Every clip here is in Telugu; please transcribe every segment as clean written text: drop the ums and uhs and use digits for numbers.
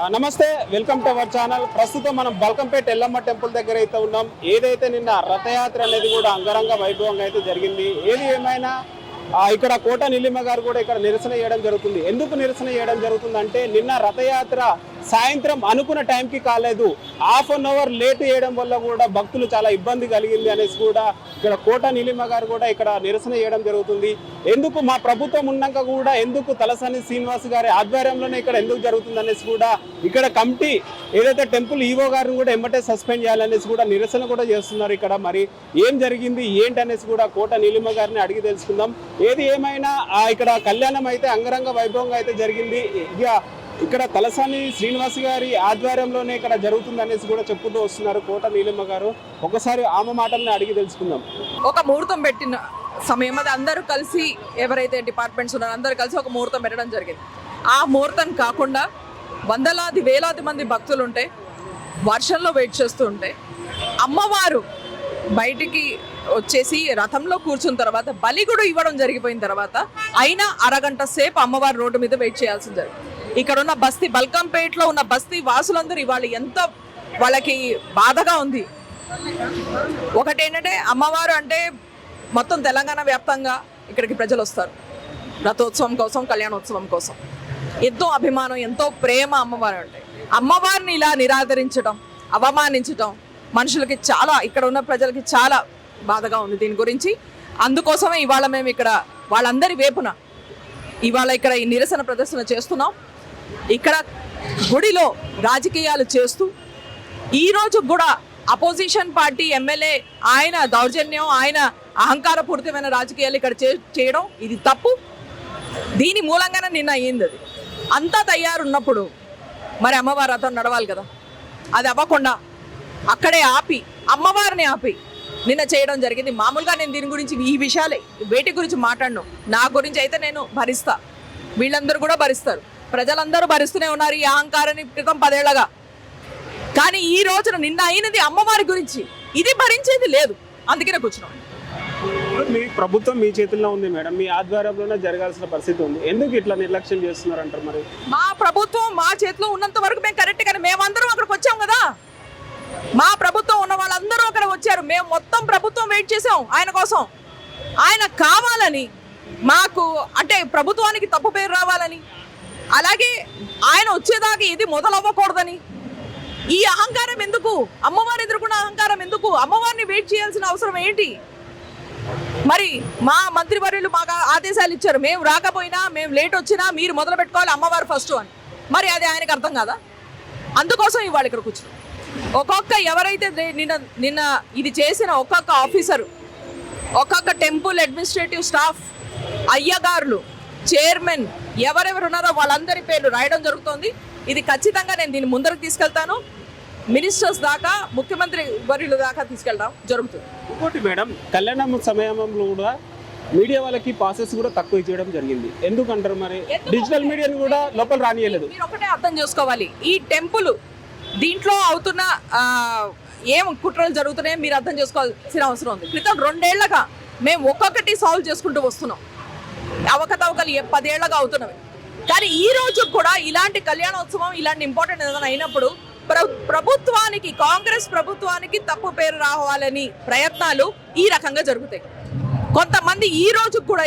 నమస్తే, వెల్కమ్ టు అవర్ ఛానల్. ప్రస్తుతం మనం బల్కంపేట ఎల్లమ్మ టెంపుల్ దగ్గర అయితే ఉన్నాం. ఏదైతే నిన్న రథయాత్ర అనేది కూడా అంగరంగ వైభవంగా అయితే జరిగింది. ఏది ఏమైనా ఇక్కడ కోట నీలిమ గారు కూడా ఇక్కడ నిరసన చేయడం జరుగుతుంది. ఎందుకు నిరసన చేయడం జరుగుతుంది అంటే నిన్న రథయాత్ర సాయంత్రం అనుకున్న టైంకి కాలేదు, హాఫ్ అన్ అవర్ లేట్ చేయడం వల్ల కూడా భక్తులు చాలా ఇబ్బంది కలిగింది అనేసి కూడా ఇక్కడ కోట నీలిమ గారు కూడా ఇక్కడ నిరసన చేయడం జరుగుతుంది. ఎందుకు మా ప్రభుత్వం ఉన్నాక కూడా ఎందుకు తలసాని శ్రీనివాస్ గారి ఆధ్వర్యంలోనే ఇక్కడ ఎందుకు జరుగుతుంది అనేసి కూడా ఇక్కడ కమిటీ ఏదైతే టెంపుల్ ఈవో గారిని కూడా ఎమ్మటే సస్పెండ్ చేయాలనేసి కూడా నిరసన కూడా చేస్తున్నారు. ఇక్కడ మరి ఏం జరిగింది ఏంటి అనేసి కూడా కోట నీలిమ గారిని అడిగి తెలుసుకుందాం. ఏది ఏమైనా ఇక్కడ కళ్యాణం అయితే అంగరంగ వైభవంగా అయితే జరిగింది. ఇక్కడ తలసాని శ్రీనివాస్ గారి ఆధ్వర్యంలోనే ఇక్కడ జరుగుతుంది అనేసి కూడా చెప్పుతూ వస్తున్నారు కోట నీలిమ గారు. ఒకసారి ఆమె మాటల్ని అడిగి తెలుసుకుందాం. ఒక ముహూర్తం పెట్టిన సమయం అది అందరూ కలిసి ఎవరైతే డిపార్ట్మెంట్స్ ఉన్నారో అందరూ కలిసి ఒక ముహూర్తం పెట్టడం జరిగింది. ఆ ముహూర్తం కాకుండా వందలాది వేలాది మంది భక్తులు ఉంటే వర్షంలో వెయిట్ చేస్తూ ఉంటే అమ్మవారు బయటికి వచ్చేసి రథంలో కూర్చున్న తర్వాత బలి కూడా ఇవ్వడం జరిగిపోయిన తర్వాత అయినా అరగంట సేపు అమ్మవారి రోడ్డు మీద వెయిట్ చేయాల్సింది జరిగింది. ఇక్కడ ఉన్న బస్తీ బల్కంపేటలో ఉన్న బస్తీ వాసులందరూ ఇవాళ ఎంత వాళ్ళకి బాధగా ఉంది. ఒకటేంటంటే అమ్మవారు అంటే మొత్తం తెలంగాణ వ్యాప్తంగా ఇక్కడికి ప్రజలు వస్తారు రథోత్సవం కోసం, కళ్యాణోత్సవం కోసం. ఎంతో అభిమానం, ఎంతో ప్రేమ అమ్మవారు అంటే. అమ్మవారిని ఇలా నిరాదరించడం, అవమానించడం మనుషులకి చాలా, ఇక్కడ ఉన్న ప్రజలకి చాలా బాధగా ఉంది దీని గురించి. అందుకోసమే ఇవాళ మేము ఇక్కడ వాళ్ళందరి వేపున ఇవాళ ఇక్కడ ఈ నిరసన ప్రదర్శన చేస్తున్నాం. ఇక్కడ గుడిలో రాజకీయాలు చేస్తూ ఈరోజు కూడా అపోజిషన్ పార్టీ ఎమ్మెల్యే ఆయన దౌర్జన్యం, ఆయన అహంకారపూరితమైన రాజకీయాలు ఇక్కడ చేయడం ఇది తప్పు. దీని మూలంగానే నిన్న అయ్యింది. అది అంతా తయారున్నప్పుడు మరి అమ్మవారి రథం నడవాలి కదా, అది అవ్వకుండా అక్కడే ఆపి అమ్మవారిని ఆపి నిన్న చేయడం జరిగింది. మామూలుగా నేను దీని గురించి ఈ విషయాలే వేటి గురించి మాట్లాడను. నా గురించి అయితే నేను భరిస్తా, వీళ్ళందరూ కూడా భరిస్తారు, ప్రజలందరూ భరిస్తూనే ఉన్నారు ఈ అహంకారాన్ని క్రితం 10 ఏళ్లగా. కానీ ఈ రోజున నిన్న అయినది అమ్మవారి గురించి, ఇది భరించేది లేదు. అందుకనే కూర్చున్నాం. మీ ప్రభుత్వం మీ చేతుల్లో ఉంది మేడం, మీ ఆధ్వర్యంలోనే జరగాల్సిన పరిస్థితి ఉంది. ఎందుకు ఇట్లా నిర్లక్ష్యం చేస్తున్నారు అంటారు? మరి మా ప్రభుత్వం మా చేతిలో ఉన్నంత వరకు మేము కరెక్ట్, కానీ మేమందరం అక్కడికి వచ్చాం కదా. మా ప్రభుత్వం ఉన్న వాళ్ళందరూ అక్కడ వచ్చారు. మేము మొత్తం ప్రభుత్వం వెయిట్ చేసాం ఆయన కోసం. ఆయన కావాలని మాకు అంటే ప్రభుత్వానికి తప్పు పేరు రావాలని, అలాగే ఆయన వచ్చేదాకా ఇది మొదలవ్వకూడదని. ఈ అహంకారం ఎందుకు? అమ్మవారి ఎదుర్కొన్న అహంకారం ఎందుకు? అమ్మవారిని వెయిట్ చేయాల్సిన అవసరం ఏంటి? మరి మా మంత్రివర్యులు మాకు ఆదేశాలు ఇచ్చారు, మేము రాకపోయినా మేము లేట్ వచ్చినా మీరు మొదలు పెట్టుకోవాలి అమ్మవారు ఫస్ట్ అని. మరి అది ఆయనకు అర్థం కాదా? అందుకోసం ఇవాళ ఇక్కడ కూర్చున్నాం. ఒక్కొక్క ఎవరైతే నిన్న ఇది చేసిన ఒక్కొక్క ఆఫీసరు, ఒక్కొక్క టెంపుల్ అడ్మినిస్ట్రేటివ్ స్టాఫ్, అయ్యగారులు, చైర్మన్ ఎవరెవరు ఉన్నారో వాళ్ళందరి పేర్లు రాయడం జరుగుతుంది. ఇది ఖచ్చితంగా నేను దీన్ని ముందరకు తీసుకెళ్తాను. మినిస్టర్స్ దాకా, ముఖ్యమంత్రి వర్యుల దాకా తీసుకెళ్ళడం జరుగుతుంది. ఇంకోటి మేడం, కళ్యాణం సమయంలో కూడా మీడియా వాళ్ళకి పాసెస్ కూడా తక్కువ ఇచ్చేయడం జరిగింది. ఎందుకంటారు? మరి డిజిటల్ మీడియాని కూడా లోపల రానియలేదు. మీరు ఒకటే అర్థం చేసుకోవాలి, ఈ టెంపుల్ దీంట్లో అవుతున్న ఏం కుట్రలు జరుగుతున్నాయో మీరు అర్థం చేసుకోవాల్సిన అవసరం ఉంది. క్రితం 2 ఏళ్లగా మేము ఒక్కొక్కటి సాల్వ్ చేసుకుంటూ వస్తున్నాం. అవకతవకలు 10 ఏళ్లగా అవుతున్నవి. కానీ ఈ రోజు కూడా ఇలాంటి కళ్యాణోత్సవం, ఇలాంటి ఇంపార్టెంట్ ఏదైనా అయినప్పుడు ప్రభుత్వానికి, కాంగ్రెస్ ప్రభుత్వానికి తప్పు పేరు రావాలని ప్రయత్నాలు ఈ రకంగా జరుగుతాయి. కొంతమంది ఈ రోజు కూడా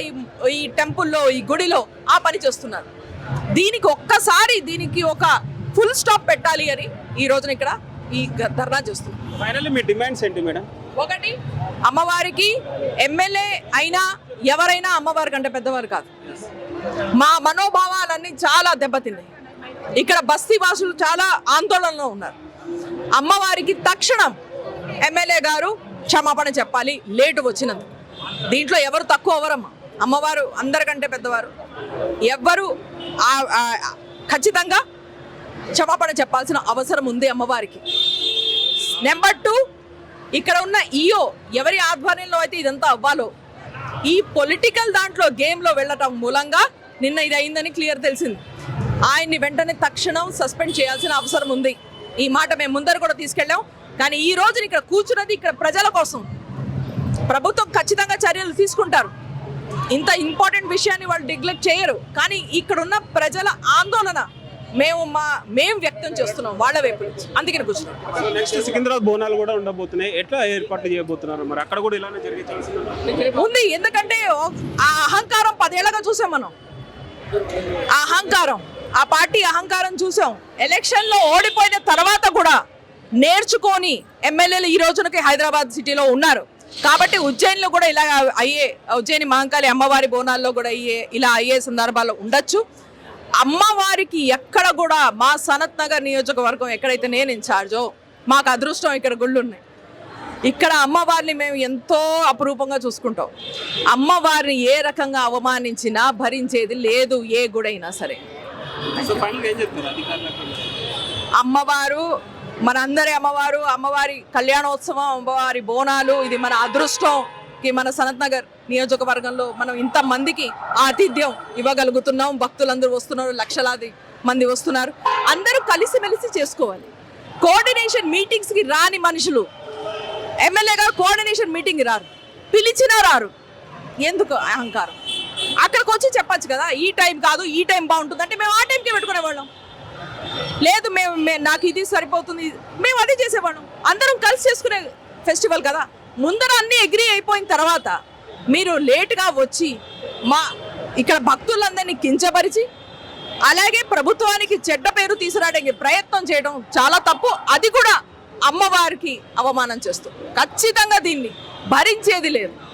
ఈ టెంపుల్లో, ఈ గుడిలో ఆ పని చేస్తున్నారు. దీనికి ఒక ఫుల్ స్టాప్ పెట్టాలి అని ఈ రోజున ఇక్కడ ఈ ధర్నా చేస్తుంది. ఫైనల్లీ మీ డిమాండ్స్ ఏంటి మేడం? ఒకటి, అమ్మవారికి ఎమ్మెల్యే అయినా ఎవరైనా అమ్మవారి కంటే పెద్దవారు కాదు. మా మనోభావాలన్నీ చాలా దెబ్బతిన్నాయి. ఇక్కడ బస్తీ వాసులు చాలా ఆందోళనలో ఉన్నారు. అమ్మవారికి తక్షణం ఎమ్మెల్యే గారు క్షమాపణ చెప్పాలి లేటు వచ్చినందుకు. దీంట్లో ఎవరు తక్కువ అవ్వరమ్మా, అమ్మవారు అందరికంటే పెద్దవారు. ఎవ్వరు ఖచ్చితంగా క్షమాపణ చెప్పాల్సిన అవసరం ఉంది అమ్మవారికి. నెంబర్ 2, ఇక్కడ ఉన్న ఈఓ ఎవరి ఆధ్వర్యంలో అయితే ఇదంతా అవ్వాలో ఈ పొలిటికల్ దాంట్లో గేమ్లో వెళ్ళటం మూలంగా నిన్న ఇది అయిందని క్లియర్ తెలిసింది. ఆయన్ని వెంటనే తక్షణం సస్పెండ్ చేయాల్సిన అవసరం ఉంది. ఈ మాట మేము ముందర కూడా తీసుకెళ్ళాం. కానీ ఈ రోజున ఇక్కడ కూర్చున్నది ఇక్కడ ప్రజల కోసం. ప్రభుత్వం ఖచ్చితంగా చర్యలు తీసుకుంటారు. ఇంత ఇంపార్టెంట్ విషయాన్ని వాళ్ళు నెగ్లెక్ట్ చేయరు. కానీ ఇక్కడున్న ప్రజల ఆందోళన మేము వ్యక్తం చేస్తున్నాం వాళ్ళ వైపు నుంచి, అందుకని కూర్చున్నాం. సో నెక్స్ట్ సికింద్రాబాద్ బోనాలు కూడా ఉండబోతున్నాయి, ఎట్లా ఏర్పాట్లు చేయబోతున్నారు మరి? అక్కడ కూడా ఇలానే జరిగించాల్సింది ఉంది, ఎందుకంటే ఆ అహంకారం 10 ఏళ్ళగా చూసాం మనం. ఆ అహంకారం, ఆ పార్టీ అహంకారం చూసాం. ఎలక్షన్లో ఓడిపోయిన తర్వాత కూడా నేర్చుకొని ఎమ్మెల్యేలు ఈ రోజునకి హైదరాబాద్ సిటీలో ఉన్నారు. కాబట్టి ఉజ్జయిన్లో కూడా ఇలా అయ్యే, ఉజ్జయిని మహంకాళి అమ్మవారి బోనాల్లో కూడా ఇలా అయ్యే సందర్భాలు ఉండొచ్చు. అమ్మవారికి ఎక్కడ కూడా మా సనత్ నగర్ నియోజకవర్గం ఎక్కడైతే నేను ఇన్ఛార్జో, మాకు అదృష్టం ఇక్కడ గుళ్ళు ఉన్నాయి. ఇక్కడ అమ్మవారిని మేము ఎంతో అపురూపంగా చూసుకుంటాం. అమ్మవారిని ఏ రకంగా అవమానించినా భరించేది లేదు, ఏ గుడైనా సరే. సో ఫైనల్ ఏం చెప్తారు అధికారులకు? అమ్మవారు మనందరి అమ్మవారు, అమ్మవారి కళ్యాణోత్సవం, అమ్మవారి బోనాలు, ఇది మన అదృష్టంకి మన సనత్ నగర్ నియోజకవర్గంలో మనం ఇంతమందికి ఆతిథ్యం ఇవ్వగలుగుతున్నాం. భక్తులందరూ వస్తున్నారు, లక్షలాది మంది వస్తున్నారు. అందరూ కలిసిమెలిసి చేసుకోవాలి. కోఆర్డినేషన్ మీటింగ్స్కి రాని మనుషులు ఎమ్మెల్యే గారు కోఆర్డినేషన్ మీటింగ్ రారు, పిలిచినా రారు. ఎందుకు అహంకారం? అక్కడికి వచ్చి చెప్పచ్చు కదా, ఈ టైం కాదు ఈ టైం బాగుంటుంది అంటే మేము ఆ టైంకి పెట్టుకునేవాళ్ళం. లేదు మేము నాకు ఇది సరిపోతుంది, మేము అదే చేసేవాళ్ళం. అందరం కలిసి చేసుకునే ఫెస్టివల్ కదా. ముందర అన్నీ అగ్రీ అయిపోయిన తర్వాత మీరు లేటుగా వచ్చి మా ఇక్కడ భక్తులందరినీ కించపరిచి అలాగే ప్రభుత్వానికి చెడ్డ పేరు తీసుకురావడానికి ప్రయత్నం చేయడం చాలా తప్పు. అది కూడా అమ్మవారికి అవమానం చేస్తూ ఖచ్చితంగా దీన్ని భరించేది లేదు.